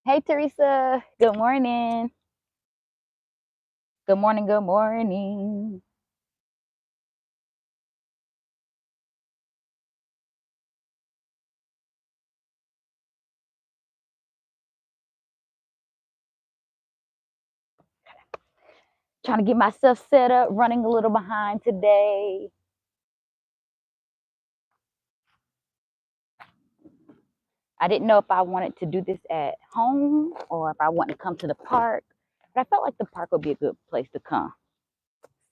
Hey, Teresa. Good morning. Good morning. Good morning. Trying to get myself set up, running a little behind today. I didn't know if I wanted to do this at home or if I wanted to come to the park, but I felt like the park would be a good place to come.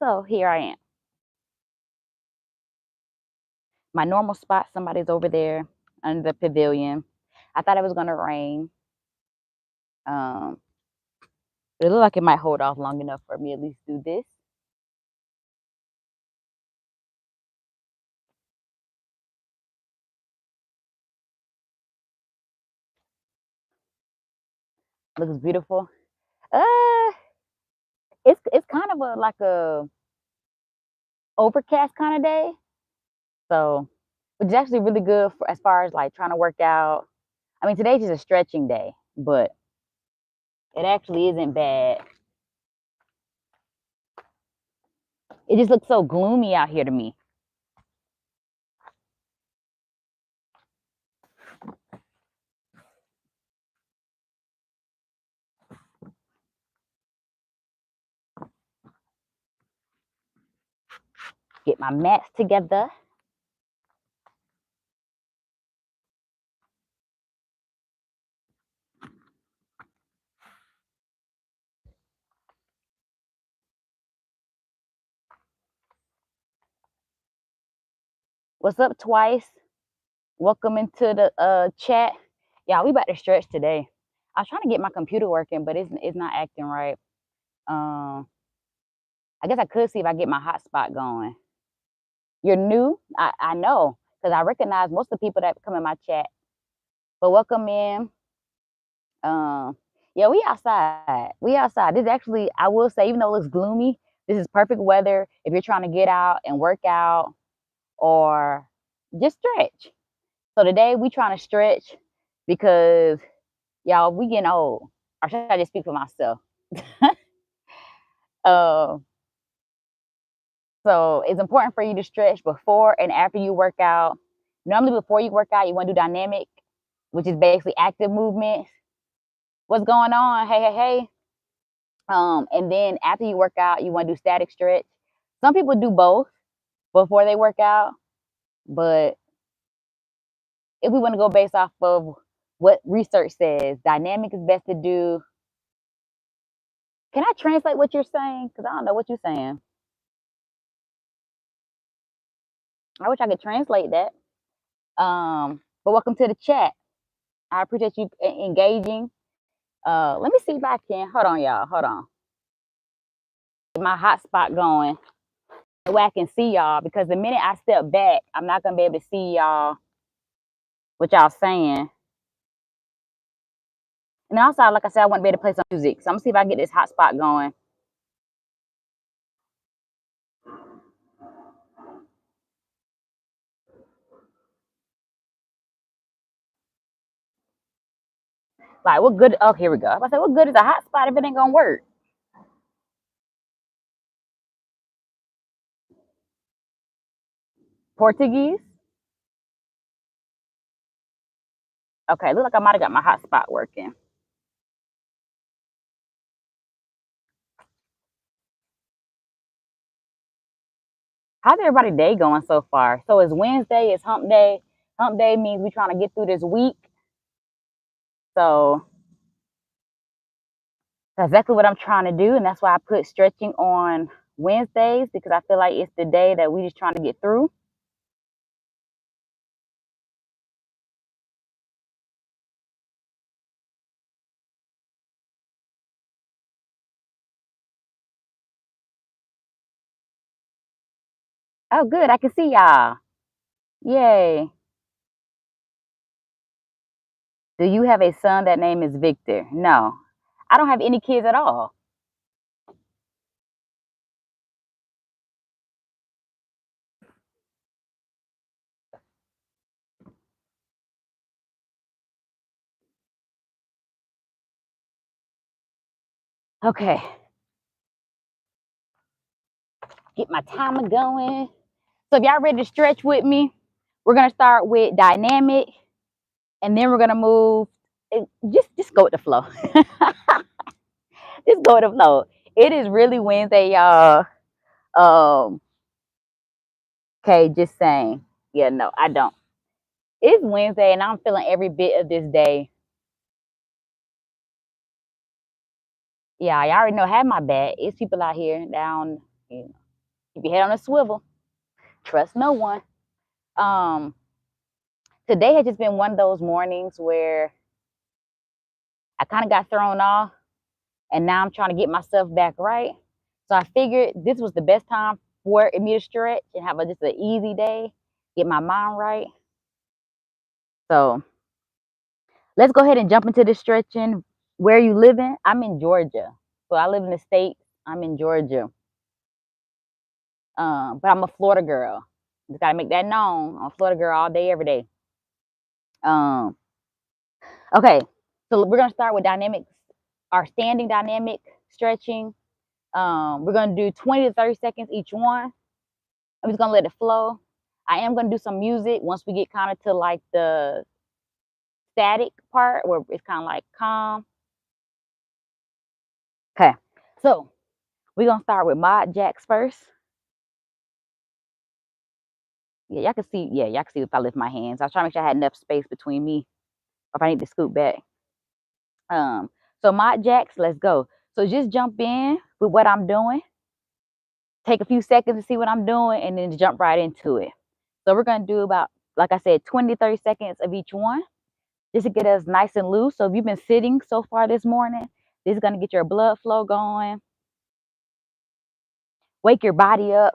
So here I am. My normal spot, somebody's over there under the pavilion. I thought it was going to rain. Um, it looked like it might hold off long enough for me at least do this. Looks beautiful. Uh, it's kind of a like a overcast kind of day. So, which is actually really good for as far as like trying to work out. I mean, today's just a stretching day, but it actually isn't bad. It just looks so gloomy out here to me. Get my mats together. What's up, Twice? Welcome into the chat. Yeah, we about to stretch today. I was trying to get my computer working, but it's not acting right. Um, I guess I could see if I get my hotspot going. You're new, I know, because I recognize most of the people that come in my chat. But welcome in. Yeah, we outside. We outside. This actually, I will say, even though it looks gloomy, this is perfect weather if you're trying to get out and work out or just stretch. So today we trying to stretch because y'all, we getting old. Or should I just speak for myself? uh, so it's important for you to stretch before and after you work out. Normally, before you work out, you want to do dynamic, which is basically active movements. What's going on? Hey, hey, hey. And then after you work out, you want to do static stretch. Some people do both before they work out, but if we want to go based off of what research says, dynamic is best to do. Can I translate what you're saying? Because I don't know what you're saying. I wish I could translate that. But welcome to the chat. I appreciate you engaging. Let me see if I can. Hold on, y'all. Hold on. Get my hotspot going. That way I can see y'all because the minute I step back, I'm not gonna be able to see y'all what y'all saying. And also, like I said, I want to be able to play some music. So I'm gonna see if I can get this hotspot going. Like, what good? Oh, here we go. I say, what good is a hotspot if it ain't gonna work? Portuguese? Okay, look like I might have got my hotspot working. How's everybody day going so far? So it's Wednesday, it's hump day. Hump day means we're trying to get through this week. So that's exactly what I'm trying to do. And that's why I put stretching on Wednesdays because I feel like it's the day that we just trying to get through. Oh, good. I can see y'all. Yay. Do you have a son that name is Victor? No, I don't have any kids at all. Okay, get my timer going. So if y'all ready to stretch with me, we're gonna start with dynamic, and then we're gonna move. Just go with the flow. Just go with the flow. It is really Wednesday, y'all. Um, okay, just saying. Yeah, no, I don't. It's Wednesday, and I'm feeling every bit of this day. Yeah, I already know. Have my back. It's people out here down. You know, keep your head on a swivel. Trust no one. Um, Today has just been one of those mornings where I kind of got thrown off, and now I'm trying to get myself back right. So I figured this was the best time for me to stretch and have just an easy day, get my mind right. So let's go ahead and jump into the stretching. Where are you living? I'm in Georgia. So I live in the States. I'm in Georgia. But I'm a Florida girl. Just gotta make that known. I'm a Florida girl all day, every day. Um, okay, so we're gonna start with dynamics, our standing dynamic stretching. We're gonna do 20 to 30 seconds each one. I'm just gonna let it flow. I am gonna do some music once we get kind of to like the static part where it's kind of like calm. Okay, so we're gonna start with mod jacks first. Yeah, y'all can see. Yeah, y'all can see if I lift my hands. I was trying to make sure I had enough space between me. If I need to scoot back. Um, so mod jacks, let's go. So just jump in with what I'm doing. Take a few seconds to see what I'm doing, and then jump right into it. So we're gonna do about, like I said, 20 to 30 seconds of each one, just to get us nice and loose. So if you've been sitting so far this morning, this is gonna get your blood flow going, wake your body up.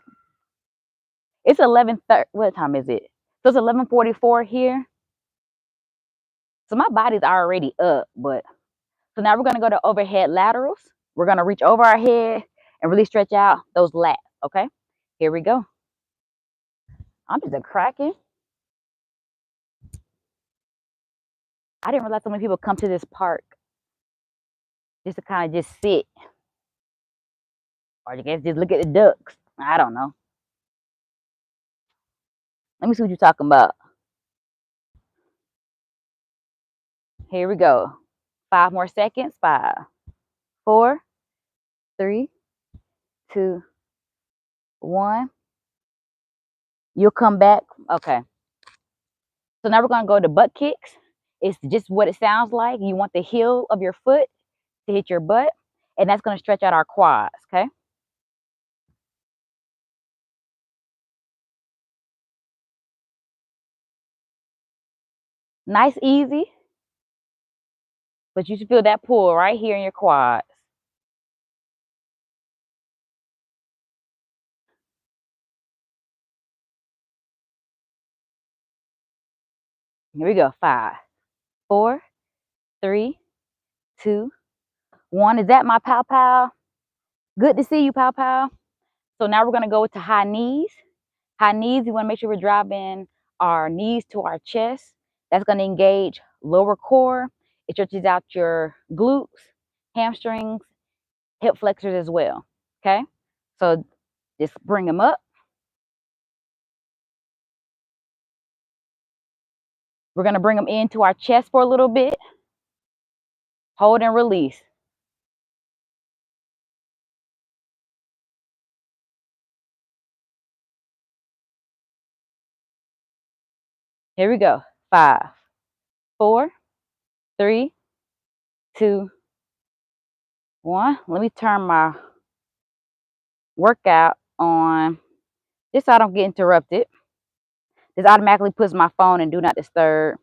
It's 11:30. What time is it? So it's 11:44 here. So my body's already up, but so now we're gonna go to overhead laterals. We're gonna reach over our head and really stretch out those lats. Okay, here we go. I'm just a cracking. I didn't realize so many people come to this park just to kind of just sit, or I guess just look at the ducks. I don't know. Let me see what you're talking about. Here we go. 5 more seconds. 5, 4, 3, 2, 1. You'll come back. Okay. So now we're gonna go to butt kicks. It's just what it sounds like. You want the heel of your foot to hit your butt, and that's gonna stretch out our quads. Okay. Nice, easy, but you should feel that pull right here in your quads. Here we go. 5, 4, 3, 2, 1. Is that my pow pow? Good to see you, pow pow. So now we're gonna go to high knees. High knees, we wanna make sure we're driving our knees to our chest. That's gonna engage lower core. It stretches out your glutes, hamstrings, hip flexors as well. Okay, so just bring them up. We're gonna bring them into our chest for a little bit. Hold and release. Here we go. 5, 4, 3, 2, 1. Let me turn my workout on just so I don't get interrupted. This automatically puts my phone in do not disturb.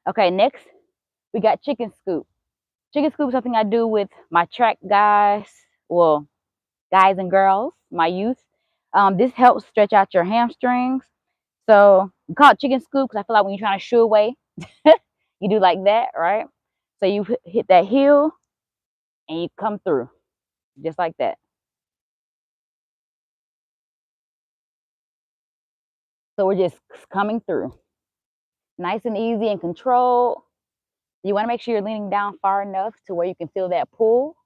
Okay, next we got chicken scoop. Chicken scoop is something I do with my track guys, well, guys and girls, my youth. This helps stretch out your hamstrings. So we call it chicken scoop because I feel like when you're trying to shoo away, you do like that, right? So you hit that heel and you come through just like that. So we're just coming through. Nice and easy and controlled. You want to make sure you're leaning down far enough to where you can feel that pull.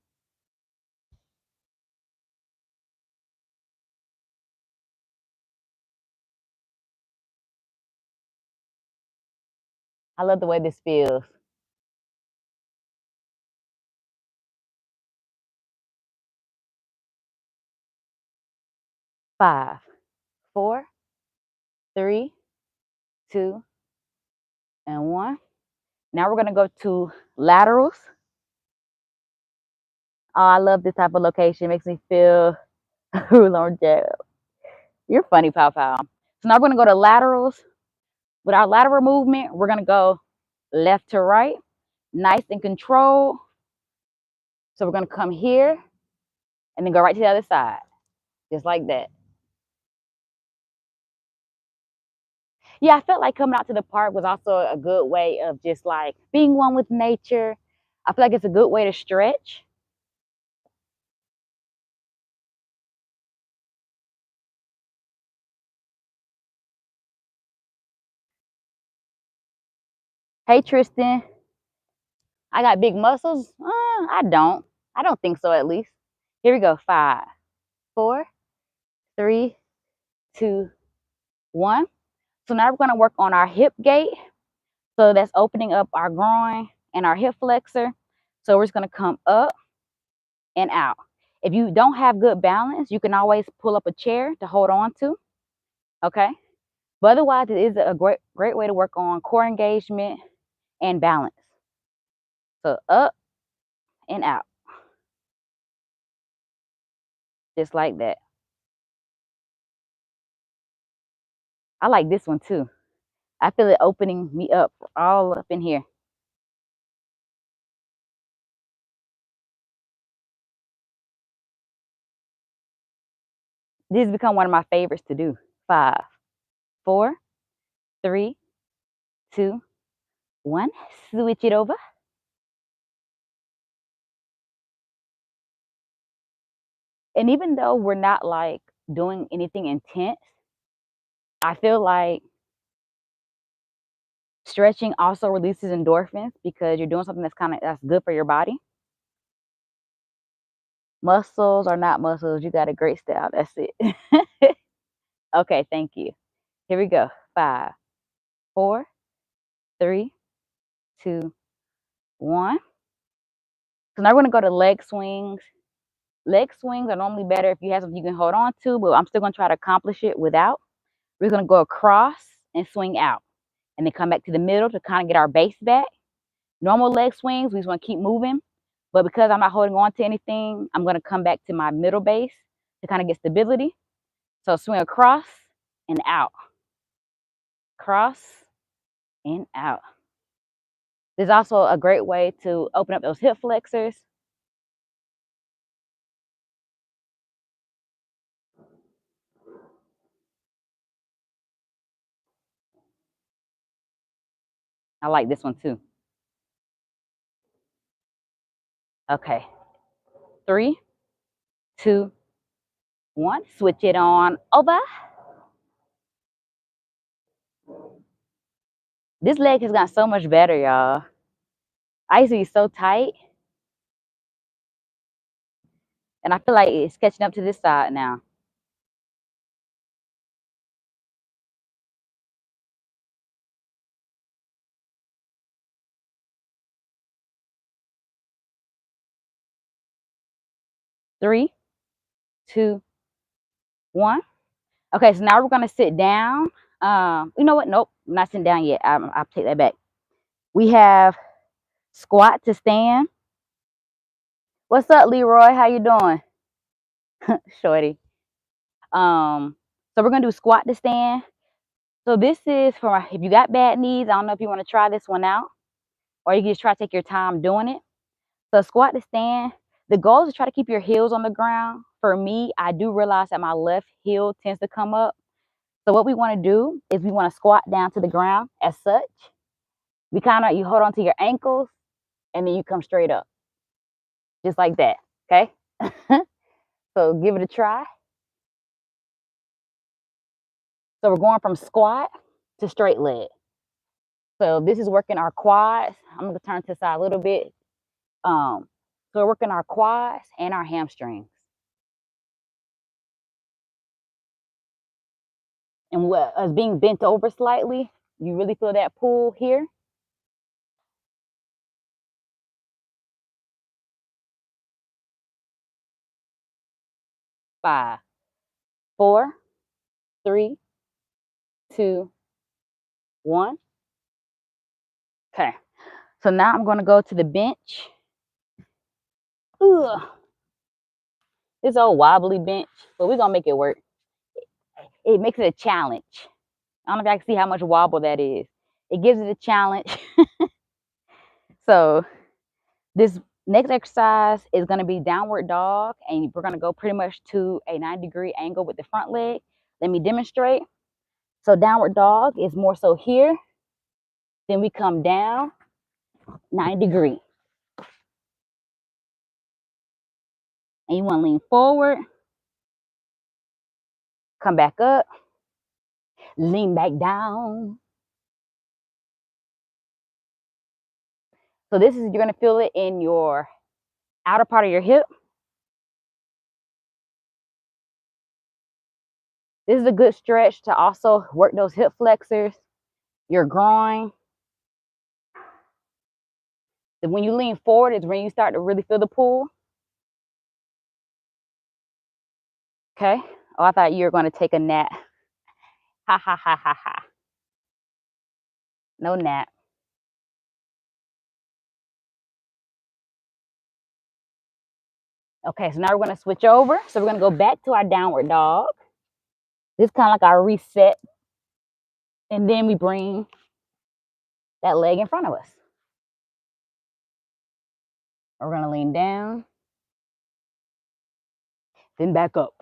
I love the way this feels. 5, 4, 3, 2, and 1. Now we're gonna go to laterals. Oh, I love this type of location. It makes me feel Lord Jab. You're funny, Pow Pow. So now we're gonna go to laterals. With our lateral movement, we're gonna go left to right, nice and controlled. So we're gonna come here and then go right to the other side, just like that. Yeah, I felt like coming out to the park was also a good way of just like being one with nature. I feel like it's a good way to stretch. Hey, Tristan, I got big muscles. I don't. I don't think so, at least. Here we go. 5, 4, 3, 2, 1. So now we're going to work on our hip gate. So that's opening up our groin and our hip flexor. So we're just going to come up and out. If you don't have good balance, you can always pull up a chair to hold on to. Okay. But otherwise, it is a great way to work on core engagement and balance. So up and out, just like that. I like this one too. I feel it opening me up all up in here. This has become one of my favorites to do. 5, 4, 3, 2, 1. Switch it over. And even though we're not like doing anything intense, I feel like stretching also releases endorphins because you're doing something that's good for your body. Muscles are not muscles. You got a great style. That's it. Okay, thank you. Here we go. 5, 4, 3, 2, 1. So now we're gonna go to leg swings. Leg swings are normally better if you have something you can hold on to, but I'm still gonna try to accomplish it without. We're gonna go across and swing out, and then come back to the middle to kind of get our base back. Normal leg swings, we just want to keep moving, but because I'm not holding on to anything, I'm gonna come back to my middle base to kind of get stability. So swing across and out, cross and out. This is also a great way to open up those hip flexors. I like this one too. Okay, 3, 2, 1. Switch it on over. This leg has gotten so much better, y'all. I used to be so tight, and I feel like it's catching up to this side now. 3, 2, 1. Okay, so now we're gonna sit down. You know what? Nope, I'm not sitting down yet. I'll take that back. We have squat to stand. What's up, Leroy? How you doing? Shorty. So we're gonna do squat to stand. So this is for if you got bad knees. I don't know if you want to try this one out, or you can just try to take your time doing it. So squat to stand. The goal is to try to keep your heels on the ground. For me, I do realize that my left heel tends to come up. So what we want to do is we want to squat down to the ground as such. You hold on to your ankles and then you come straight up. Just like that. Okay. So give it a try. So we're going from squat to straight leg. So this is working our quads. I'm gonna turn to the side a little bit. So we're working our quads and our hamstrings. And as being bent over slightly, you really feel that pull here. 5, 4, 3, 2, 1. Okay. So now I'm going to go to the bench. Ugh. This old wobbly bench, but we're going to make it work. It makes it a challenge. I don't know if I can see how much wobble that is. It gives it a challenge. So this next exercise is going to be downward dog, and we're going to go pretty much to a 90-degree angle with the front leg. Let me demonstrate. So downward dog is more so here. Then we come down 90 degree. And you want to lean forward, come back up, lean back down. So this is, you're going to feel it in your outer part of your hip. This is a good stretch to also work those hip flexors, your groin. And when you lean forward is when you start to really feel the pull. Okay. Oh, I thought you were going to take a nap. Ha ha ha ha ha. No nap. Okay, so now we're going to switch over. So we're going to go back to our downward dog. This is kind of like our reset. And then we bring that leg in front of us. We're going to lean down, then back up.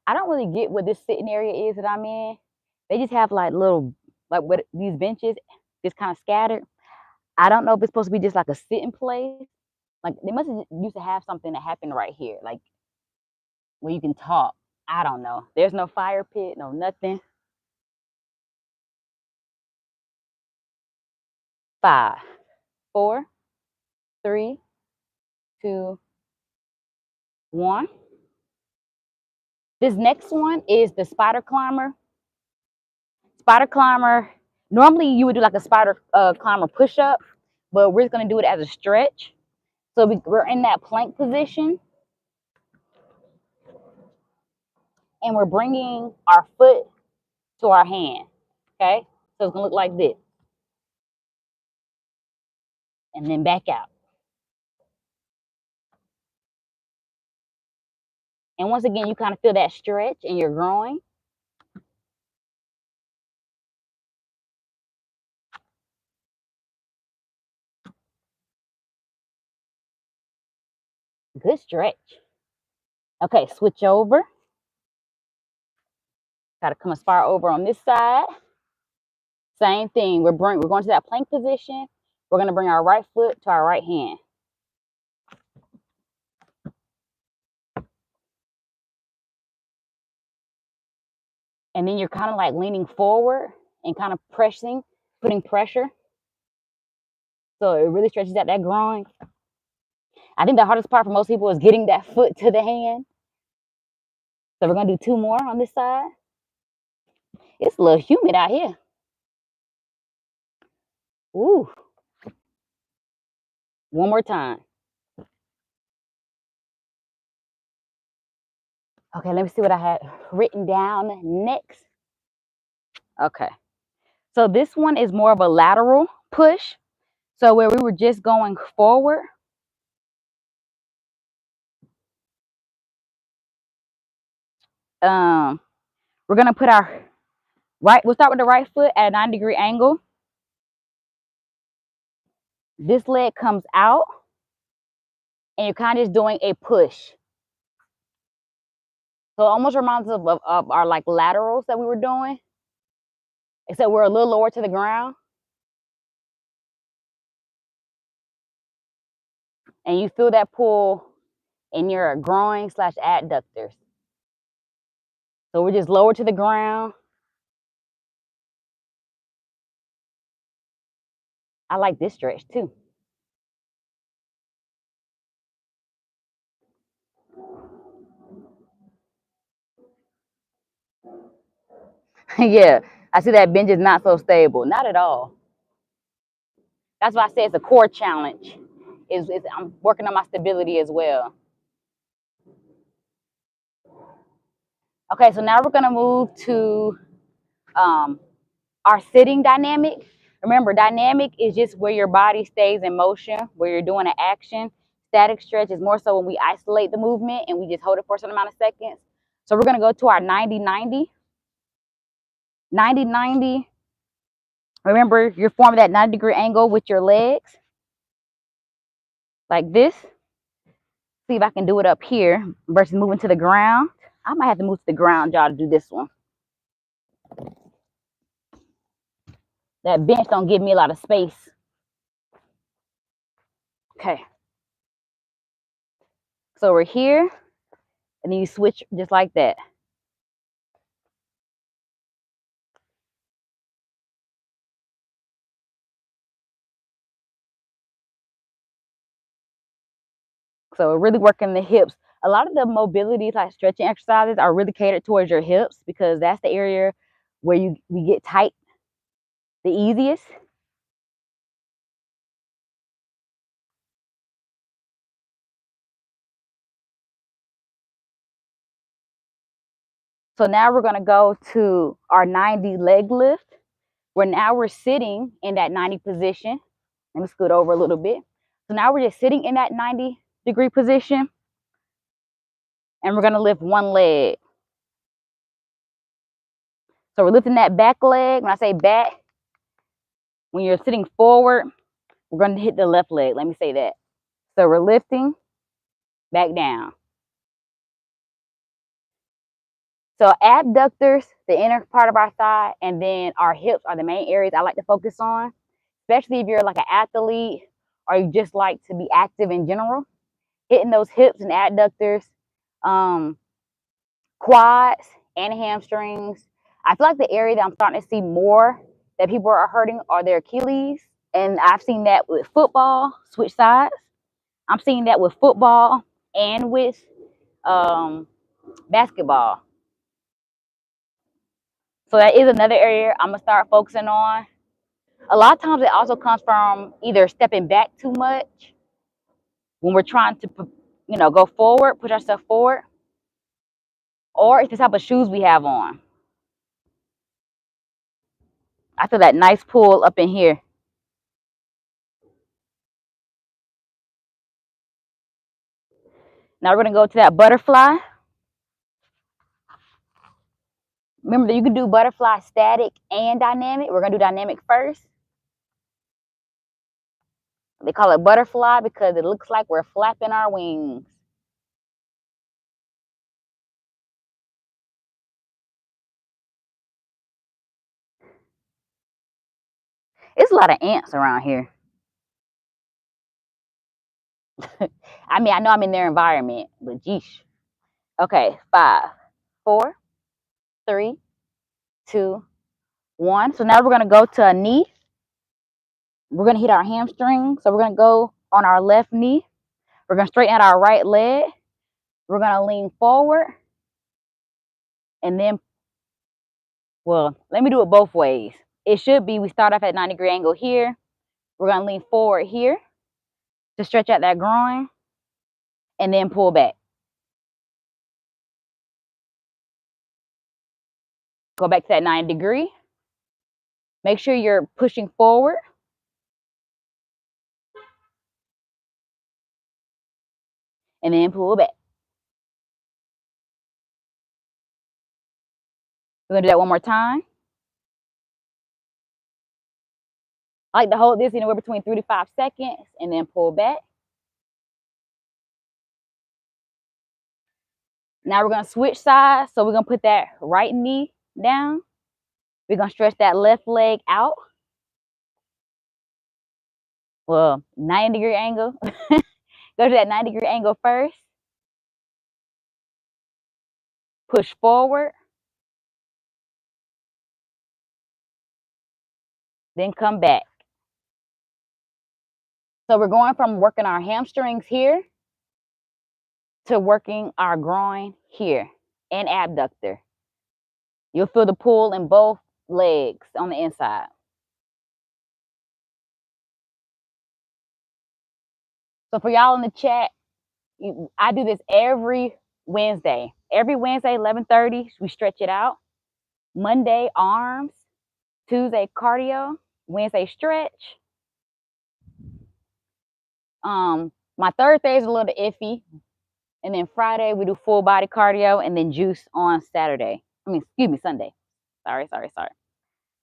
I don't really get what this sitting area is that I'm in. They just have like little, like what these benches, just kind of scattered. I don't know if it's supposed to be just like a sitting place. Like they must have used to have something that happened right here, like where you can talk. I don't know. There's no fire pit, no nothing. 5, 4, 3, 2, 1. This next one is the spider climber. Spider climber, normally you would do like a spider climber push-up, but we're just gonna do it as a stretch. So we're in that plank position, and we're bringing our foot to our hand, okay? So it's gonna look like this, and then back out. And once again, you kind of feel that stretch in your groin. Good stretch. Okay, switch over. Got to come as far over on this side. Same thing. We're going to that plank position. We're going to bring our right foot to our right hand. And then you're kind of like leaning forward and kind of pressing, putting pressure. So it really stretches out that groin. I think the hardest part for most people is getting that foot to the hand. So we're going to do 2 more on this side. It's a little humid out here. Ooh. One more time. Okay, let me see what I had written down next. Okay. So this one is more of a lateral push. So where we were just going forward, we're gonna put our right, we'll start with the right foot at a 90-degree angle. This leg comes out, and you're kind of just doing a push. So it almost reminds us of our like laterals that we were doing, except we're a little lower to the ground. And you feel that pull in your groin / adductors. So we're just lower to the ground. I like this stretch too. Yeah, I see that bench is not so stable. Not at all. That's why I say it's a core challenge. I'm working on my stability as well. Okay, so now we're gonna move to our sitting dynamic. Remember, dynamic is just where your body stays in motion, where you're doing an action. Static stretch is more so when we isolate the movement and we just hold it for a certain amount of seconds. So we're gonna go to our 90-90. 90-90. Remember, you're forming that 90-degree angle with your legs, like this. See if I can do it up here versus moving to the ground. I might have to move to the ground, y'all, to do this one. That bench don't give me a lot of space. Okay. So we're here, and then you switch just like that. So we're really working the hips. A lot of the mobility, like stretching exercises, are really catered towards your hips because that's the area where we get tight the easiest. So now we're gonna go to our 90 leg lift, where now we're sitting in that 90 position. Let me scoot over a little bit. So now we're just sitting in that 90-degree position, and we're gonna lift one leg. So we're lifting that back leg. When I say back, when you're sitting forward, we're gonna hit the left leg. Let me say that. So we're lifting back down. So abductors, the inner part of our thigh, and then our hips are the main areas I like to focus on, especially if you're like an athlete or you just like to be active in general. Hitting those hips and adductors, quads, and hamstrings. I feel like the area that I'm starting to see more that people are hurting are their Achilles. And I've seen that with football, switch sides. I'm seeing that with football and with basketball. So that is another area I'm gonna start focusing on. A lot of times it also comes from either stepping back too much when we're trying to, go forward, push ourselves forward, or it's the type of shoes we have on. I feel that nice pull up in here. Now we're gonna go to that butterfly. Remember that you can do butterfly static and dynamic. We're gonna do dynamic first. They call it butterfly because it looks like we're flapping our wings. It's a lot of ants around here. I mean, I know I'm in their environment, but geesh. Okay, 5, 4, 3, 2, 1. So now we're gonna go to a knee. We're gonna hit our hamstring. So we're gonna go on our left knee. We're gonna straighten out our right leg. We're gonna lean forward. And then, well, let me do it both ways. It should be we start off at 90-degree angle here. We're gonna lean forward here to stretch out that groin and then pull back. Go back to that 90-degree. Make sure you're pushing forward. And then pull back. We're gonna do that one more time. I like to hold this anywhere between 3 to 5 seconds and then pull back. Now we're gonna switch sides. So we're gonna put that right knee down. We're gonna stretch that left leg out. Well, 90-degree angle. Go to that 90-degree angle first. Push forward. Then come back. So we're going from working our hamstrings here to working our groin here and abductor. You'll feel the pull in both legs on the inside. So for y'all in the chat, I do this every Wednesday. Every Wednesday, 11:30, we stretch it out. Monday, arms. Tuesday, cardio. Wednesday, stretch. My Thursday is a little iffy. And then Friday, we do full body cardio and then juice on Saturday. Sunday. Sorry.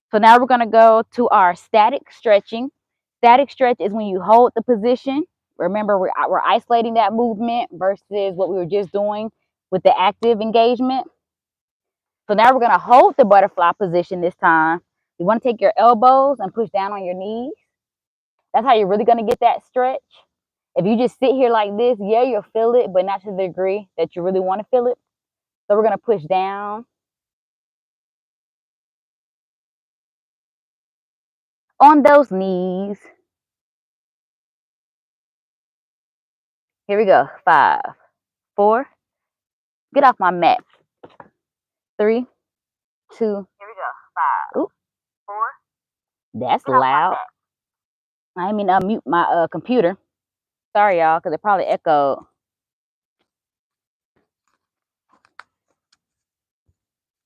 So now we're going to go to our static stretching. Static stretch is when you hold the position. Remember, we're isolating that movement versus what we were just doing with the active engagement. So now we're going to hold the butterfly position this time. You want to take your elbows and push down on your knees. That's how you're really going to get that stretch. If you just sit here like this, yeah, you'll feel it, but not to the degree that you really want to feel it. So we're going to push down on those knees. Here we go. 5, 4. Get off my mat. 3, 2. Here we go. 5. Ooh. 4. That's loud. I didn't mean to unmute my computer. Sorry, y'all, because it probably echoed.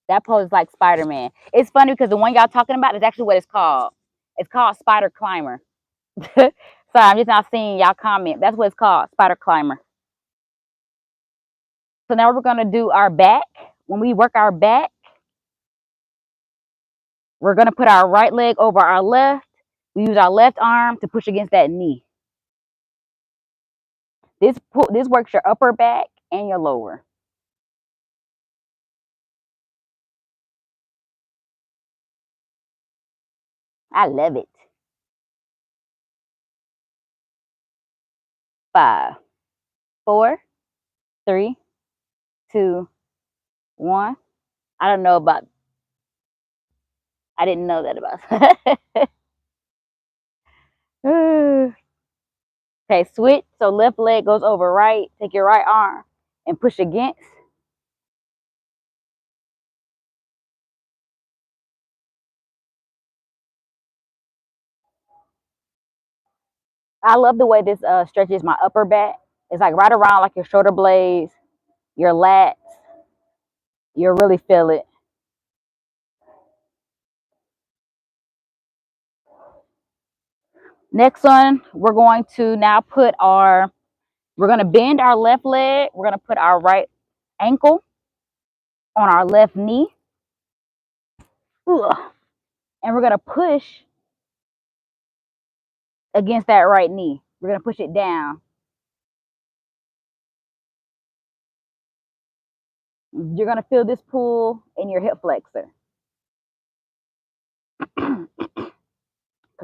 That pose is like Spider-Man. It's funny because the one y'all talking about is actually what it's called. It's called Spider Climber. Sorry, I'm just not seeing y'all comment. That's what it's called, Spider Climber. So now we're going to do our back. When we work our back, we're going to put our right leg over our left. We use our left arm to push against that knee. This works your upper back and your lower. I love it. 5, 4, 3, 2, 1. I don't know about. I didn't know that about. Okay, switch. So left leg goes over right. Take your right arm and push against. I love the way this stretches my upper back. It's like right around like your shoulder blades, your lats. You'll really feel it. Next one, we're going to now we're going to bend our left leg. We're going to put our right ankle on our left knee. Ugh. And we're going to push against that right knee. We're going to push it down. You're going to feel this pull in your hip flexor. Clear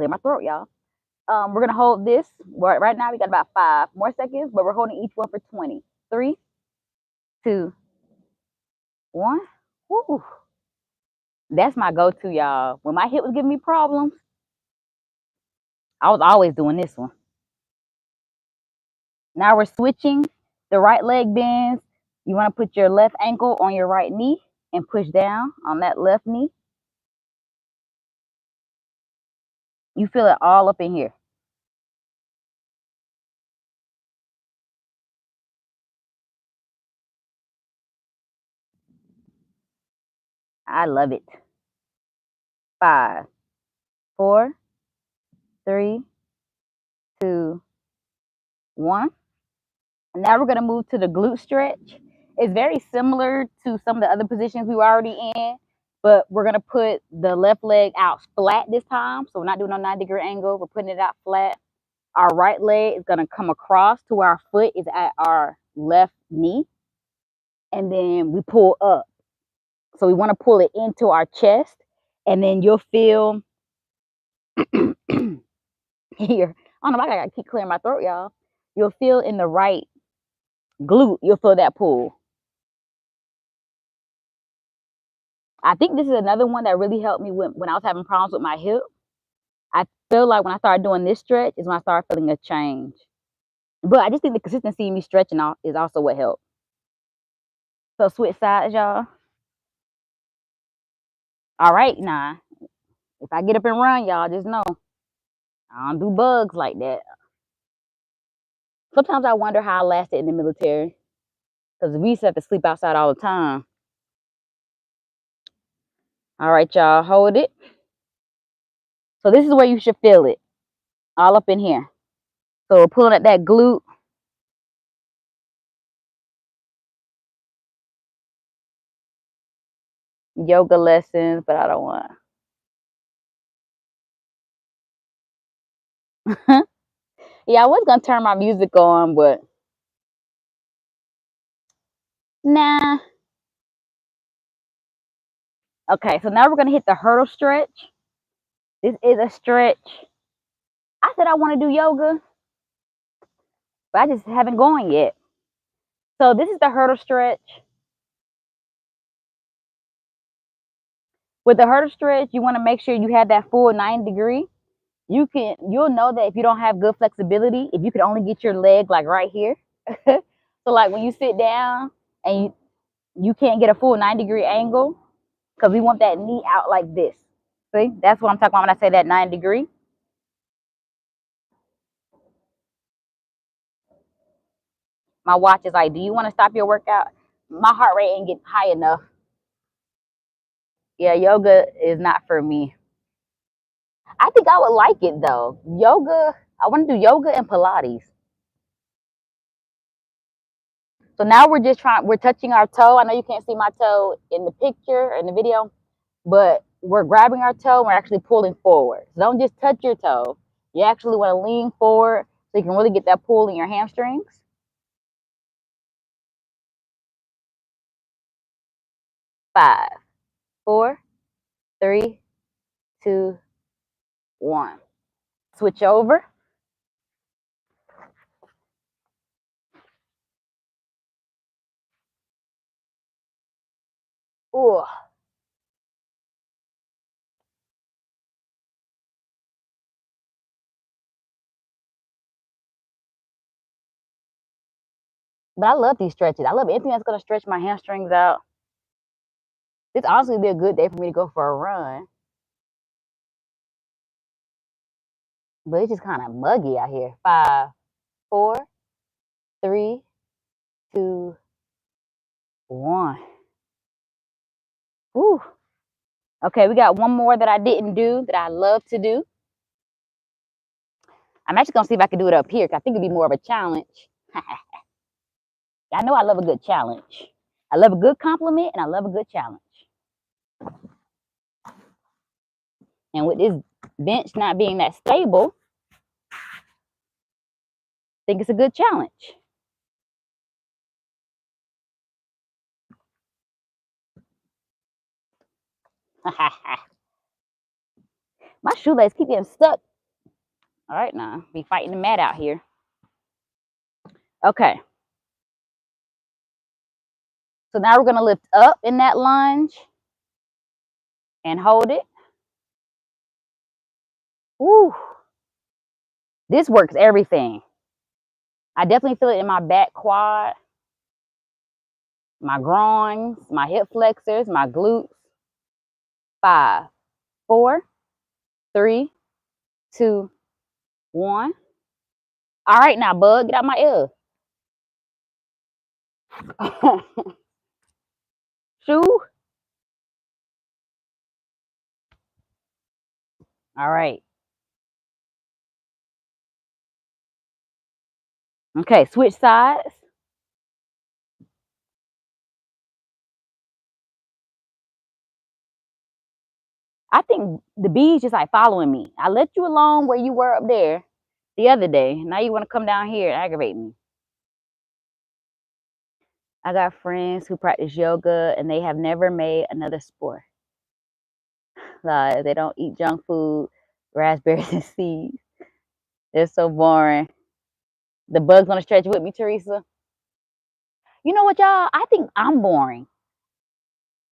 my throat, y'all. We're going to hold this. Right now, we got about 5 more seconds, but we're holding each one for 20. 3, 2, 1. Woo. That's my go-to, y'all. When my hip was giving me problems, I was always doing this one. Now we're switching. The right leg bends. You want to put your left ankle on your right knee and push down on that left knee. You feel it all up in here. I love it. 5, 4, 3, 2, 1. And now we're going to move to the glute stretch. It's very similar to some of the other positions we were already in, but we're going to put the left leg out flat this time. So we're not doing a 90-degree angle. We're putting it out flat. Our right leg is going to come across to where our foot is at our left knee. And then we pull up. So we want to pull it into our chest. And then you'll feel here. I don't know if I got to keep clearing my throat, y'all. You'll feel in the right glute, you'll feel that pull. I think this is another one that really helped me when I was having problems with my hip. I feel like when I started doing this stretch is when I started feeling a change. But I just think the consistency in me stretching is also what helped. So switch sides, y'all. All right, now. If I get up and run, y'all just know I don't do bugs like that. Sometimes I wonder how I lasted in the military because we used to have to sleep outside all the time. All right, y'all, hold it. So this is where you should feel it, all up in here. So we're pulling at that glute. Yoga lessons, but I don't want. Yeah, I was gonna turn my music on, but nah. Okay, so now we're gonna hit the hurdle stretch. This is a stretch. I said I want to do yoga, but I just haven't gone yet. So this is the hurdle stretch. With the hurdle stretch, you want to make sure you have that full 90 degree. You'll know that if you don't have good flexibility, if you can only get your leg like right here. So like when you sit down and you can't get a full 90 degree angle because we want that knee out like this. See, that's what I'm talking about when I say that 90 degree. My watch is like, do you want to stop your workout? My heart rate ain't getting high enough. Yeah, yoga is not for me. I think I would like it though. Yoga, I want to do yoga and Pilates. So now we're touching our toe. I know you can't see my toe in the picture, in the video, but we're grabbing our toe and we're actually pulling forward. So don't just touch your toe. You actually want to lean forward so you can really get that pull in your hamstrings. 5, 4, 3, 2, 1. Switch over. Ooh. But I love these stretches. I love anything that's going to stretch my hamstrings out. This honestly would be a good day for me to go for a run. But it's just kind of muggy out here. 5, 4, 3, 2, 1. Whew. Okay, we got one more that I didn't do that I love to do. I'm actually gonna see if I can do it up here because I think it'd be more of a challenge. I know I love a good challenge. I love a good compliment and I love a good challenge. And with this bench not being that stable, I think it's a good challenge. My shoelace keep getting stuck. All right, now be fighting the mat out here. Okay. So now we're gonna lift up in that lunge and hold it. Woo. This works everything. I definitely feel it in my back quad, my groins, my hip flexors, my glutes. 5, 4, 3, 2, 1. All right, now, bug, get out my ear. Shoe. All right. Okay, switch sides. I think the bees just like following me. I let you alone where you were up there the other day. Now you want to come down here and aggravate me. I got friends who practice yoga and they have never made another sport. Like they don't eat junk food, raspberries and seeds. They're so boring. The bug's gonna stretch with me, Teresa. You know what, y'all? I think I'm boring.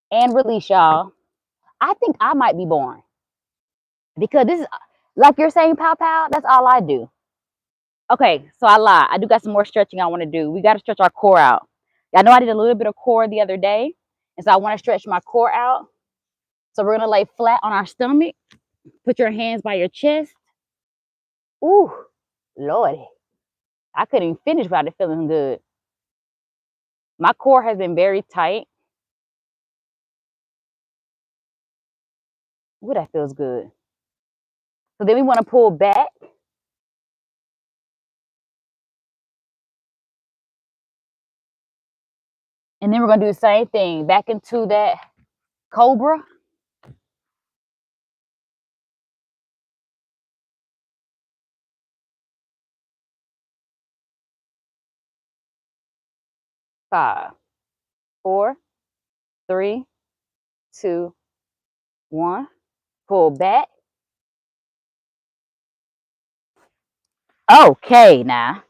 And release, y'all. I think I might be boring. Because this is like you're saying, pow pow, that's all I do. Okay, so I lied. I do got some more stretching I want to do. We got to stretch our core out. I know I did a little bit of core the other day, and so I want to stretch my core out. So we're gonna lay flat on our stomach. Put your hands by your chest. Ooh, Lordy. I couldn't even finish without it feeling good. My core has been very tight. Ooh, that feels good. So then we want to pull back. And then we're going to do the same thing. Back into that cobra. Five, four, three, two, one. Pull back. Okay, now.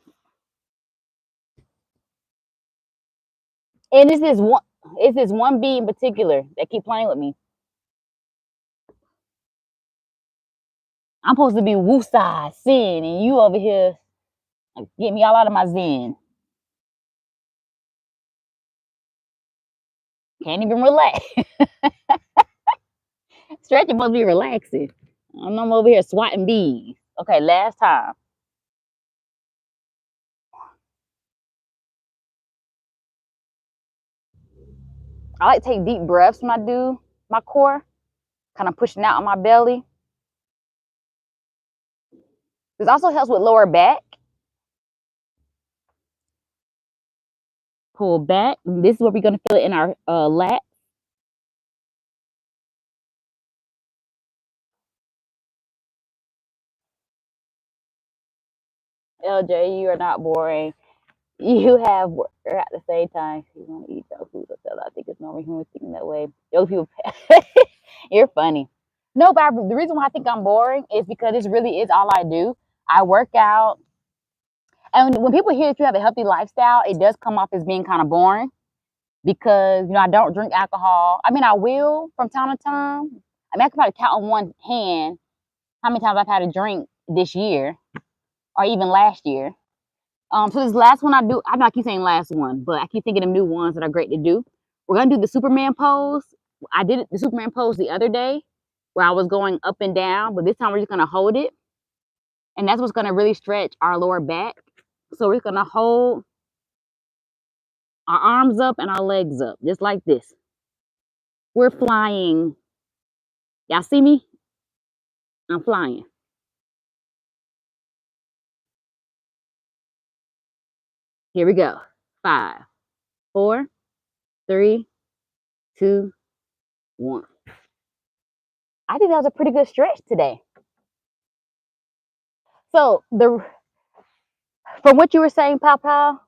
And it's this one bee in particular that keep playing with me. I'm supposed to be woosah, sin, and you over here get me all out of my zen. Can't even relax. Stretching must be relaxing. I'm over here swatting bees. Okay, last time. I like to take deep breaths when I do my core, kind of pushing out on my belly. This also helps with lower back. Pull back. This is where we're going to feel it in our lat. LJ, you are not boring. You have work at the same time. You want to eat junk food. I think it's normal human thinking that way. Young people, you're funny. No, but the reason why I think I'm boring is because this really is all I do. I work out. And when people hear that you have a healthy lifestyle, it does come off as being kind of boring because, I don't drink alcohol. I mean, I will from time to time. I mean, I can probably count on one hand how many times I've had a drink this year or even last year. So this last one I know I keep saying last one, but I keep thinking of new ones that are great to do. We're gonna do the Superman pose. I did the Superman pose the other day where I was going up and down, but this time we're just gonna hold it. And that's what's gonna really stretch our lower back. So we're gonna hold our arms up and our legs up, just like this. We're flying. Y'all see me? I'm flying. Here we go. 5, 4, 3, 2, 1. I think that was a pretty good stretch today. So from what you were saying, Papa,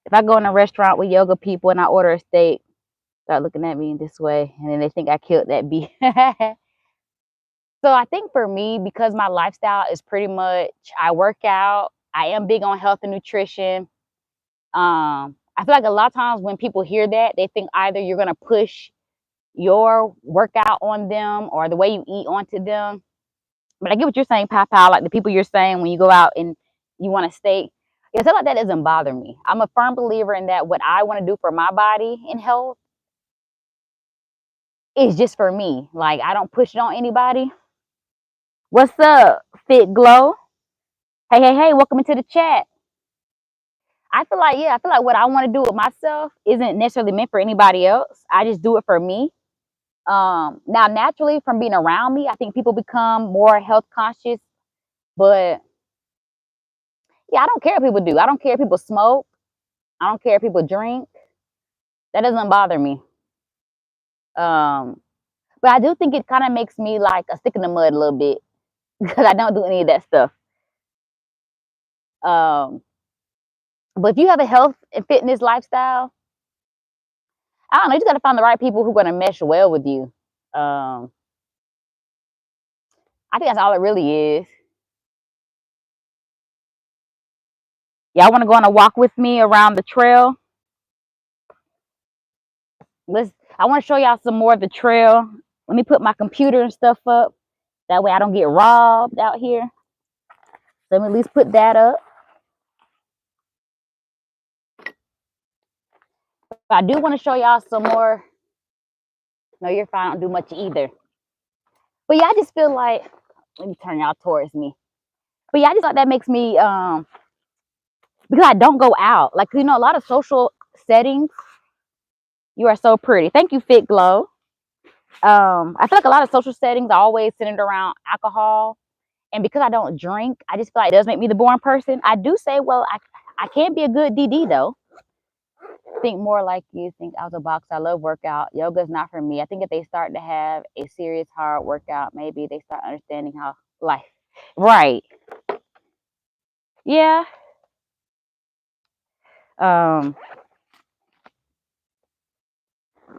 if I go in a restaurant with yoga people and I order a steak, start looking at me in this way, and then they think I killed that beef. So I think for me, because my lifestyle is pretty much I work out, I am big on health and nutrition. I feel like a lot of times when people hear that, they think either you're gonna push your workout on them or the way you eat onto them. But I get what you're saying, Papa, like the people you're saying when you go out and you want a steak. Yeah, stuff like that doesn't bother me. I'm a firm believer in that what I want to do for my body and health is just for me. Like I don't push it on anybody. What's up, Fit Glow? Hey, hey, hey, welcome into the chat. I feel like what I want to do with myself isn't necessarily meant for anybody else. I just do it for me. Now naturally from being around me, I think people become more health conscious, but yeah, I don't care what people do. I don't care if people smoke. I don't care if people drink. That doesn't bother me. But I do think it kind of makes me like a stick in the mud a little bit because I don't do any of that stuff. Um, but if you have a health and fitness lifestyle, I don't know, you just got to find the right people who are going to mesh well with you. I think that's all it really is. Y'all want to go on a walk with me around the trail? I want to show y'all some more of the trail. Let me put my computer and stuff up. That way I don't get robbed out here. Let me at least put that up. But I do want to show y'all some more. No, you're fine. I don't do much either. But yeah, I just feel like, let me turn y'all towards me. But yeah, I just thought that makes me because I don't go out. Like, you know, a lot of social settings, you are so pretty. Thank you, Fit Glow. I feel like a lot of social settings are always centered around alcohol. And because I don't drink, I just feel like it does make me the boring person. I do say, well, I can be a good DD though. Think more like you. Think out the box. I love workout. Yoga's not for me. I think if they start to have a serious hard workout, maybe they start understanding how life. Right. Yeah. I'm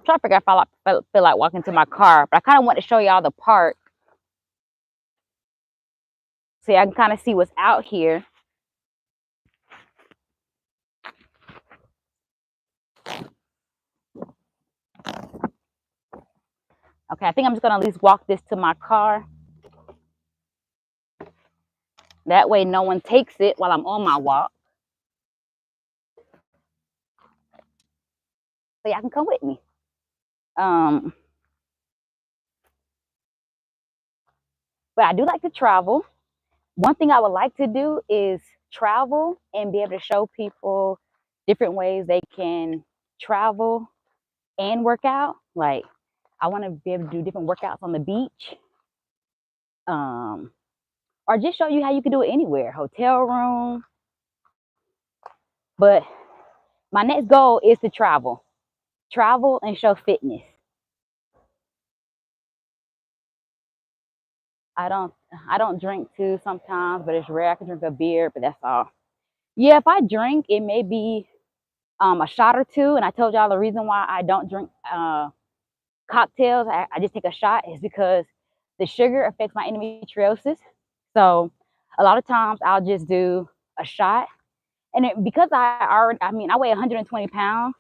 trying to figure out if feel like walking to my car, but I kind of want to show y'all the park. So I can kind of see what's out here. Okay, I think I'm just gonna at least walk this to my car. That way no one takes it while I'm on my walk. So y'all can come with me. But I do like to travel. One thing I would like to do is travel and be able to show people different ways they can travel and work out. Like, I want to be able to do different workouts on the beach, or just show you how you can do it anywhere, hotel room. But my next goal is to travel and show fitness. I don't drink too sometimes, but it's rare. I can drink a beer, but that's all. Yeah, if I drink, it may be a shot or two. And I told y'all the reason why I don't drink cocktails. I just take a shot is because the sugar affects my endometriosis. So a lot of times I'll just do a shot. And because I weigh 120 pounds,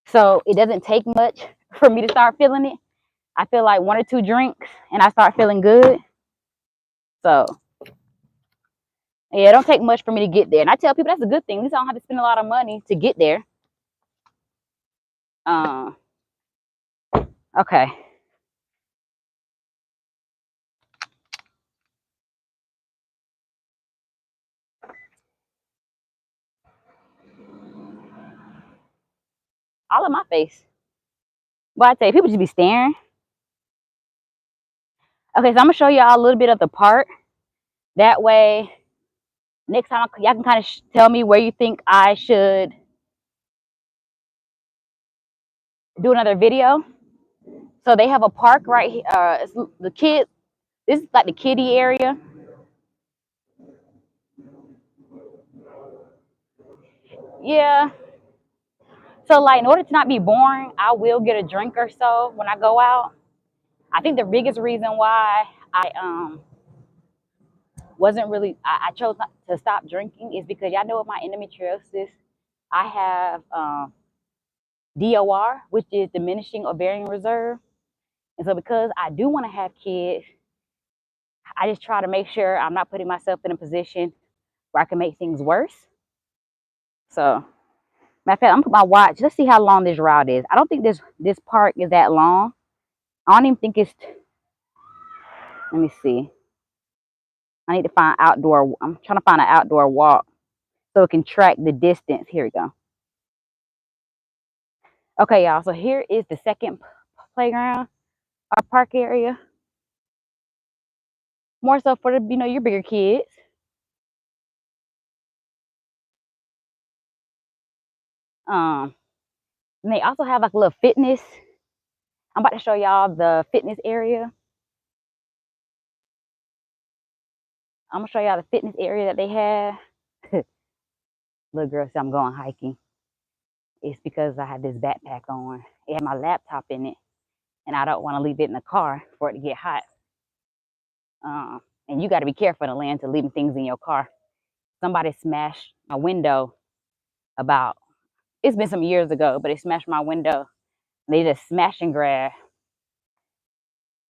so it doesn't take much for me to start feeling it. I feel like one or two drinks and I start feeling good. So yeah, it don't take much for me to get there. And I tell people that's a good thing. At least I don't have to spend a lot of money to get there. Okay. All of my face. Well, I tell you, people just be staring. Okay, so I'm gonna show y'all a little bit of the part. That way, next time y'all can kind of tell me where you think I should do another video. So they have a park right here. It's the kids. This is like the kiddie area. Yeah. So like, in order to not be boring, I will get a drink or so when I go out. I think the biggest reason why I wasn't really I chose not to stop drinking is because y'all know with my endometriosis, I have DOR, which is diminishing ovarian reserve. And so because I do want to have kids, I just try to make sure I'm not putting myself in a position where I can make things worse. So, matter of fact, I'm gonna put my watch. Let's see how long this route is. I don't think this park is that long. I don't even think it's. Let me see. I need to find outdoor. I'm trying to find an outdoor walk so it can track the distance. Here we go. Okay, y'all. So here is the second playground, our park area. More so for the your bigger kids. Um, and they also have like a little fitness. I'm about to show y'all the fitness area. I'm gonna show y'all the fitness area that they have. Little girl said I'm going hiking. It's because I have this backpack on. It had my laptop in it, and I don't want to leave it in the car for it to get hot. And you got to be careful in the land to leaving things in your car. Somebody smashed my window about. It's been some years ago, but it smashed my window. They just smash and grab.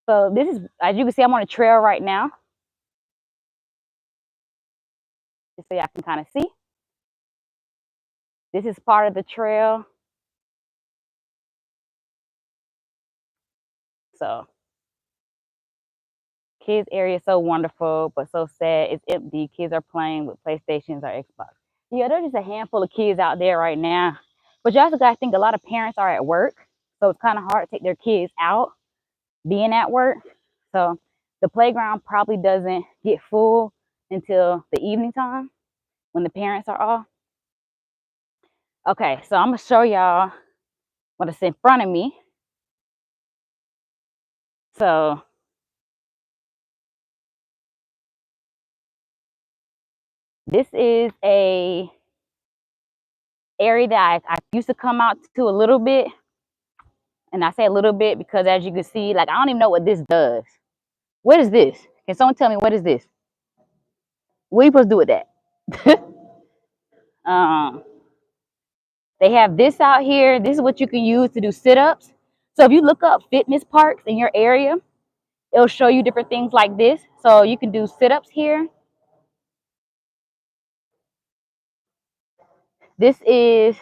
So this is, as you can see, I'm on a trail right now. Just so y'all can kind of see. This is part of the trail. So kids area is so wonderful, but so sad. It's empty. Kids are playing with PlayStations or Xbox. Yeah, there's just a handful of kids out there right now. But you also got to think a lot of parents are at work. So it's kind of hard to take their kids out being at work. So the playground probably doesn't get full until the evening time when the parents are off. Okay, so I'm going to show y'all what is in front of me. So this is a area that I used to come out to a little bit. And I say a little bit because as you can see, like I don't even know what this does. What is this? Can someone tell me what is this? What are you supposed to do with that? um, they have this out here. This is what you can use to do sit-ups. So if you look up fitness parks in your area, it'll show you different things like this. So you can do sit-ups here. This is,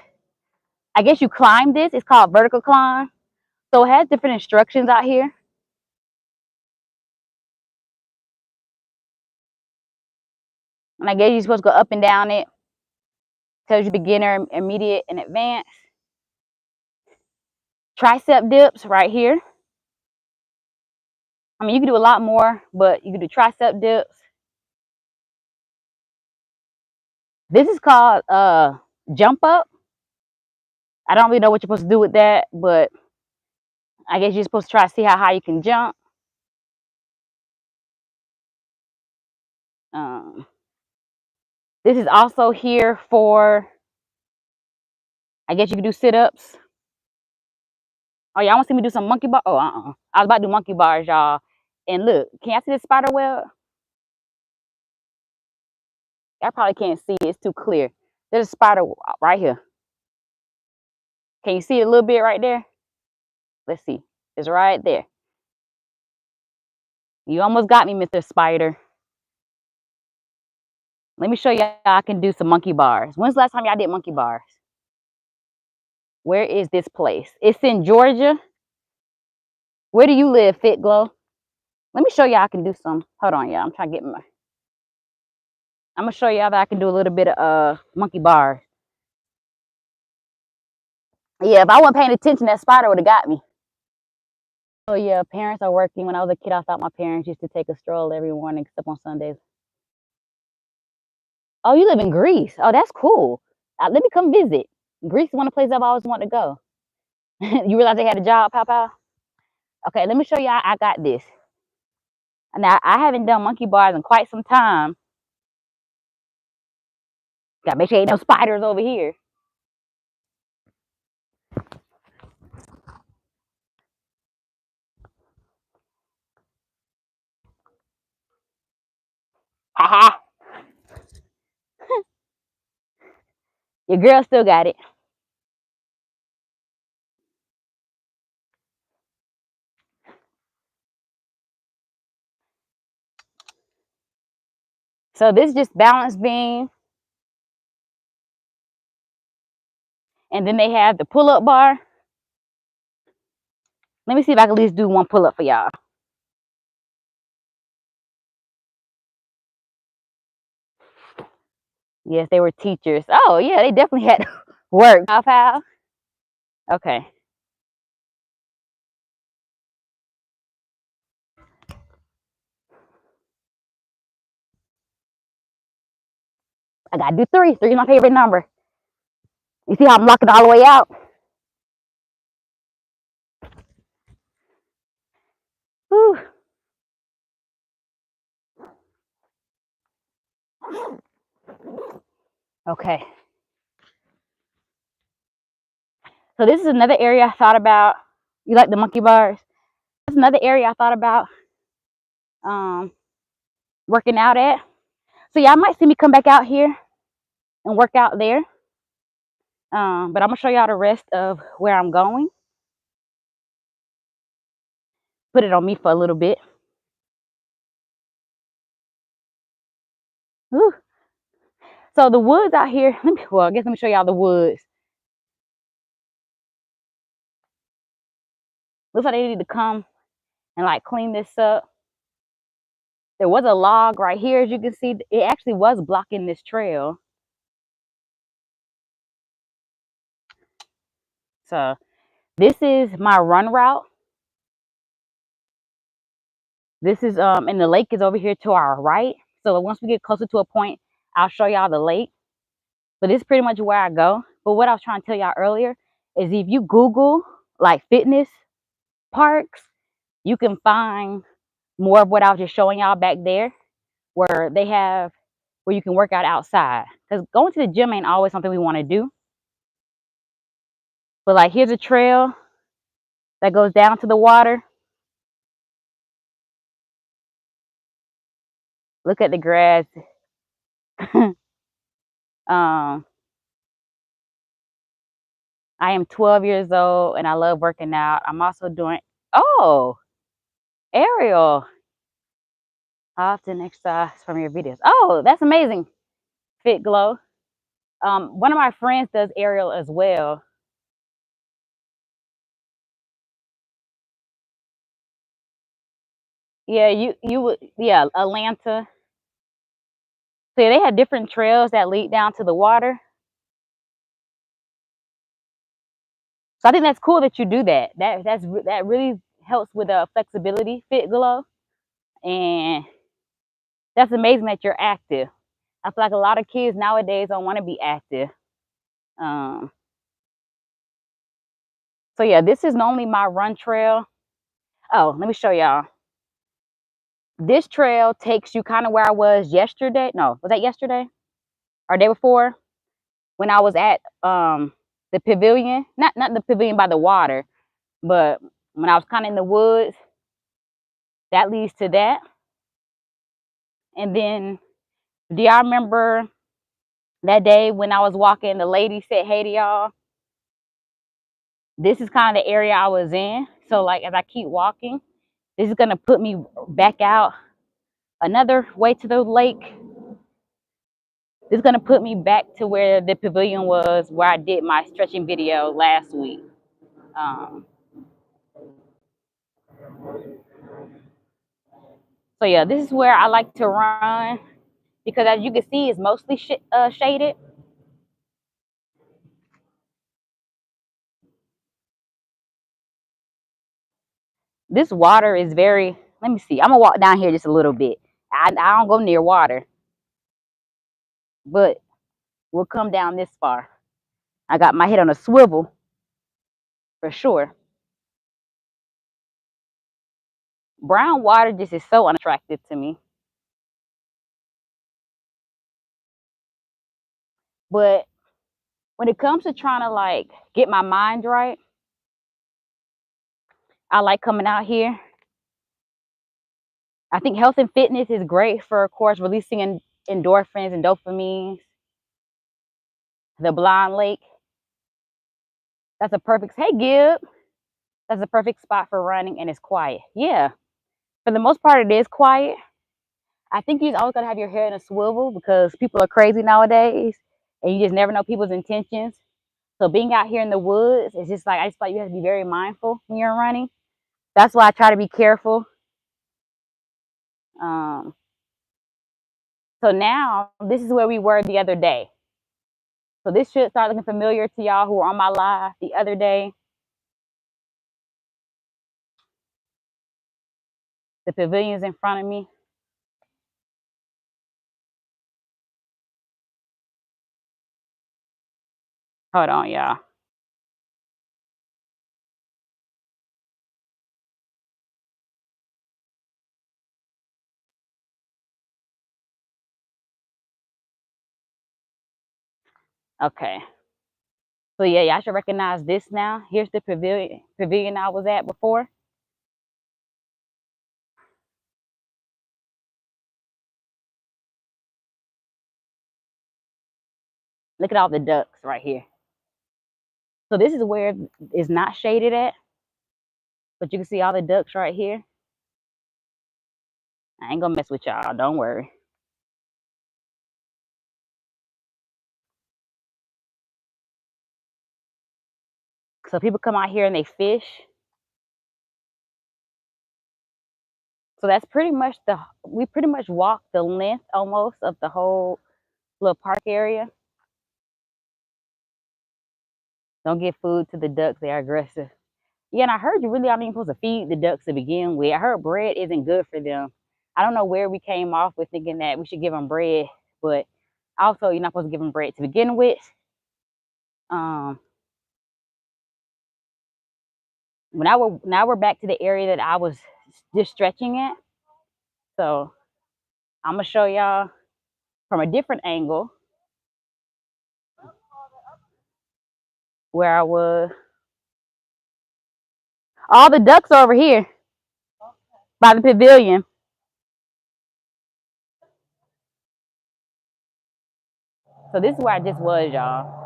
I guess you climb this. It's called vertical climb. So it has different instructions out here. And I guess you're supposed to go up and down it. Tells you beginner, intermediate, and advanced. Tricep dips right here. I mean, you can do a lot more, but you can do tricep dips. This is called jump up. I don't really know what you're supposed to do with that, but I guess you're supposed to try to see how high you can jump. Um, this is also here for, I guess you can do sit-ups. Oh, y'all want to see me do some monkey bar? Oh, I was about to do monkey bars, y'all. And look, can y'all see this spider web? Y'all probably can't see it. It's too clear. There's a spider right here. Can you see it a little bit right there? Let's see. It's right there. You almost got me, Mr. Spider. Let me show you how I can do some monkey bars. When's the last time y'all did monkey bars? Where is this place? It's in Georgia. Where do you live, Fit Glow? Let me show y'all I can do some. Hold on, y'all. I'm trying to get my. I'm gonna show y'all that I can do a little bit of monkey bars. Yeah, if I wasn't paying attention, that spider would have got me. Oh yeah, parents are working. When I was a kid, I thought my parents used to take a stroll every morning, except on Sundays. Oh, you live in Greece. Oh, that's cool. Let me come visit. Greece is one of the places I've always wanted to go. You realize they had a job, Papa? Okay, let me show you how I got this. Now, I haven't done monkey bars in quite some time. Gotta make sure ain't no spiders over here. Haha. Your girl still got it. So this is just balance beam. And then they have the pull-up bar. Let me see if I can at least do one pull-up for y'all. Yes, they were teachers. Oh, yeah, they definitely had work. Pal. Okay. I gotta do three. Three is my favorite number. You see how I'm locking all the way out? Whew. Okay. So this is another area I thought about. You like the monkey bars? That's another area I thought about working out at. So y'all might see me come back out here and work out there. But I'm gonna show y'all the rest of where I'm going. Put it on me for a little bit. Whew. So the woods out here, well, I guess let me show y'all the woods. Looks like they need to come and like clean this up. There was a log right here, as you can see. It actually was blocking this trail. So this is my run route. This is and the lake is over here to our right. So once we get closer to a point, I'll show y'all the lake. But this is pretty much where I go. But what I was trying to tell y'all earlier is if you Google like fitness parks, you can find more of what I was just showing y'all back there, where they have where you can work out outside. Because going to the gym ain't always something we want to do. But like here's a trail that goes down to the water. Look at the grass. um, I am 12 years old and I love working out. I'm also doing, oh, Ariel. I often exercise from your videos. Oh, that's amazing. Fit Glow. One of my friends does Ariel as well. Yeah, you would, yeah, Atlanta. So yeah, they have different trails that lead down to the water. So I think that's cool that you do that. That really helps with flexibility, Fit Glow, and that's amazing that you're active. I feel like a lot of kids nowadays don't want to be active. Um, so yeah, this is normally my run trail. Oh, let me show y'all. This trail takes you kind of where I was yesterday. No, was that yesterday or day before when I was at the pavilion? Not the pavilion by the water, but when I was kind of in the woods. That leads to that. And then, do y'all remember that day when I was walking? The lady said, "Hey to y'all." This is kind of the area I was in. So like as I keep walking, this is gonna put me back out another way to the lake. This is gonna put me back to where the pavilion was, where I did my stretching video last week. Um, so yeah, this is where I like to run because as you can see, it's mostly shaded. This water is very, let me see. I'm gonna walk down here just a little bit. I don't go near water, but we'll come down this far. I got my head on a swivel for sure. Brown water just is so unattractive to me. But when it comes to trying to like get my mind right, I like coming out here. I think health and fitness is great for, of course, releasing endorphins and dopamines. The Blind Lake, that's a perfect, hey Gib, that's a perfect spot for running and it's quiet. Yeah, for the most part, it is quiet. I think you always gotta have your head in a swivel because people are crazy nowadays and you just never know people's intentions. So being out here in the woods, it's just like, I just thought you have to be very mindful when you're running. That's why I try to be careful. Um, so now this is where we were the other day. So this should start looking familiar to y'all who were on my live the other day. The pavilion's in front of me. Hold on, y'all. Okay. So yeah, y'all should recognize this now. Here's the pavilion I was at before. Look at all the ducks right here. So this is where it's not shaded at, but you can see all the ducks right here. I ain't gonna mess with y'all, don't worry. So people come out here and they fish. So that's pretty much we pretty much walk the length almost of the whole little park area. Don't give food to the ducks. They are aggressive. Yeah, and I heard you really aren't even supposed to feed the ducks to begin with. I heard bread isn't good for them. I don't know where we came off with thinking that we should give them bread, but also you're not supposed to give them bread to begin with. Um, now we're back to the area that I was just stretching at. So I'm gonna show y'all from a different angle where I was. All the ducks are over here by the pavilion. So this is where I just was, y'all.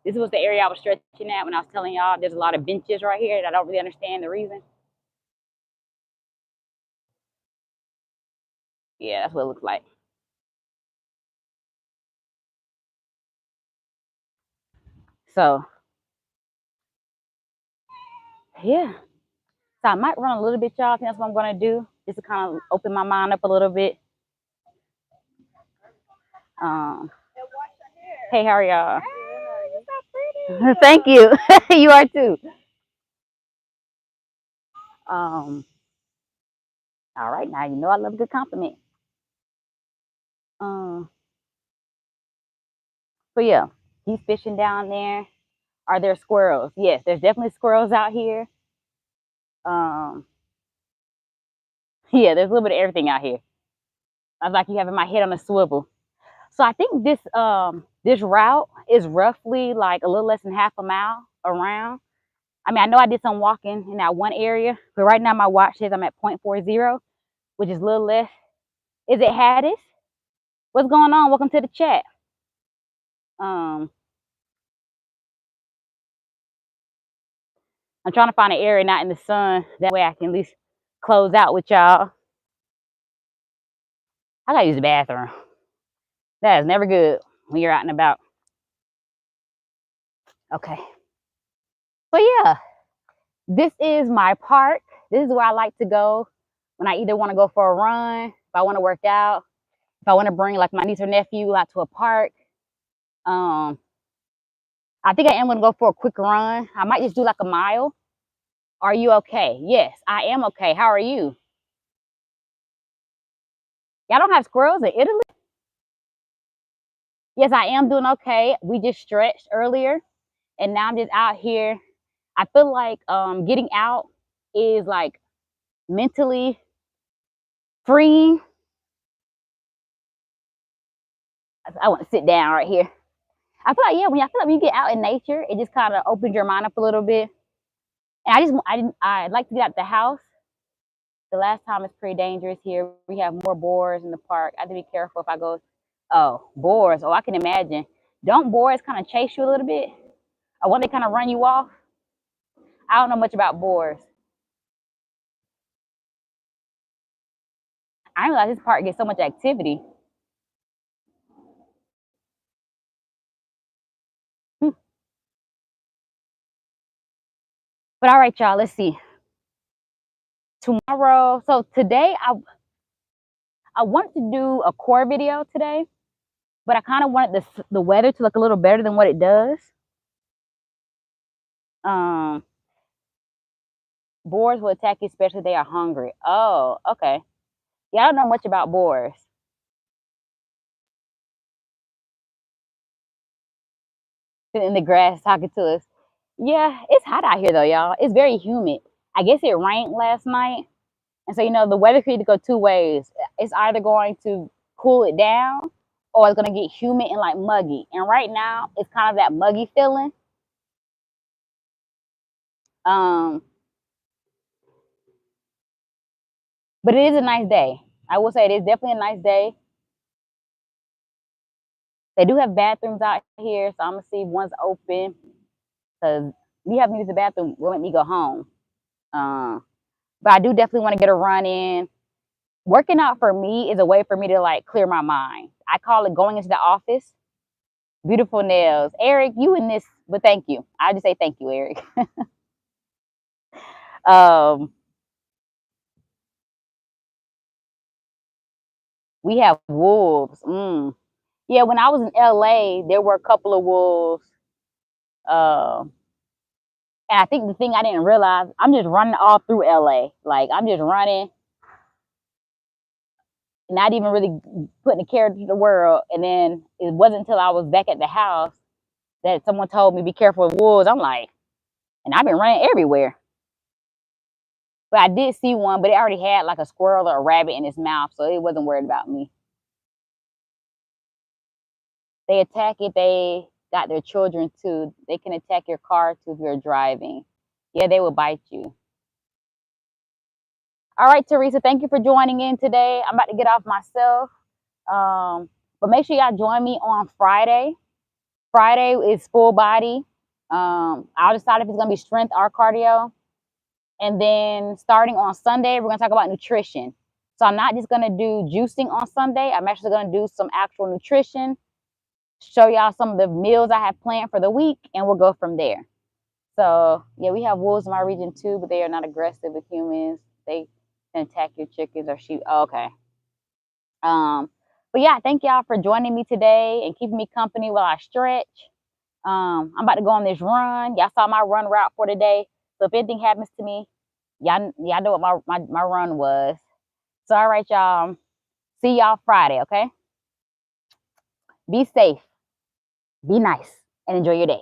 This was the area I was stretching at when I was telling y'all there's a lot of benches right here that I don't really understand the reason. Yeah, that's what it looks like. So yeah. So I might run a little bit, y'all. I think that's what I'm gonna do, just to kind of open my mind up a little bit. Um, hey, how are y'all? Thank you. You are too. All right, now you know I love a good compliment. Um, but yeah, he's fishing down there. Are there squirrels? Yes, there's definitely squirrels out here. Um, yeah, there's a little bit of everything out here. I was like you having my head on a swivel. So I think this route is roughly like a little less than half a mile around. I mean, I know I did some walking in that one area, but right now my watch says I'm at 0.40, which is a little less. Is it Haddis? What's going on? Welcome to the chat. Um, I'm trying to find an area not in the sun. That way I can at least close out with y'all. I gotta use the bathroom. That is never good when you're out and about. Okay. So yeah, this is my park. This is where I like to go when I either want to go for a run, if I want to work out, if I want to bring like my niece or nephew out to a park. Um, I think I am gonna go for a quick run. I might just do like a mile. Are you okay? Yes, I am okay. How are you? Y'all don't have squirrels in Italy? Yes, I am doing okay. We just stretched earlier and now I'm just out here. I feel like getting out is like mentally freeing. I want to sit down right here. I feel like yeah, when you get out in nature, it just kind of opens your mind up a little bit. And I like to get out the house. The last time it's pretty dangerous here. We have more boars in the park. I have to be careful if I go. Oh, boars. Oh, I can imagine. Don't boars kind of chase you a little bit? Or won't they kind of run you off? I don't know much about boars. I didn't realize this park gets so much activity. Hmm. But all right, y'all, let's see. Tomorrow, so today I wanted to do a core video today, but I kind of wanted the weather to look a little better than what it does. Um, Boars will attack you, especially if they are hungry. Oh, okay. Yeah, I don't know much about boars. Sitting in the grass talking to us. Yeah, it's hot out here though, y'all. It's very humid. I guess it rained last night. And so, the weather could go two ways. It's either going to cool it down or it's going to get humid and like muggy. And right now, it's kind of that muggy feeling. Um, but it is a nice day. I will say it is definitely a nice day. They do have bathrooms out here, so I'm going to see if one's open because me having to use the bathroom will make me go home. But I do definitely want to get a run in. Working out for me is a way for me to like clear my mind. I call it going into the office. Beautiful nails. Eric, you in this, but thank you. I just say thank you, Eric. um, we have wolves. Yeah, when I was in LA, there were a couple of wolves Um, and I think the thing I didn't realize, I'm just running all through LA. Like I'm just running, not even really putting a care to the world. And then it wasn't until I was back at the house that someone told me, be careful with wolves. I'm like, and I've been running everywhere. But I did see one, but it already had like a squirrel or a rabbit in its mouth, so it wasn't worried about me. They attack if they got their children too. They can attack your car too if you're driving. Yeah, they will bite you. All right, Teresa, thank you for joining in today. I'm about to get off myself. But make sure y'all join me on Friday. Friday is full body. I'll decide if it's gonna be strength or cardio. And then starting on Sunday, we're gonna talk about nutrition. So I'm not just gonna do juicing on Sunday. I'm actually gonna do some actual nutrition, show y'all some of the meals I have planned for the week, and we'll go from there. So yeah, we have wolves in my region too, but they are not aggressive with humans. They can attack your chickens or sheep. Oh, okay. But yeah, thank y'all for joining me today and keeping me company while I stretch. I'm about to go on this run. Y'all saw my run route for today. So if anything happens to me, y'all know what my run was. So all right, y'all. See y'all Friday, okay? Be safe, be nice, and enjoy your day.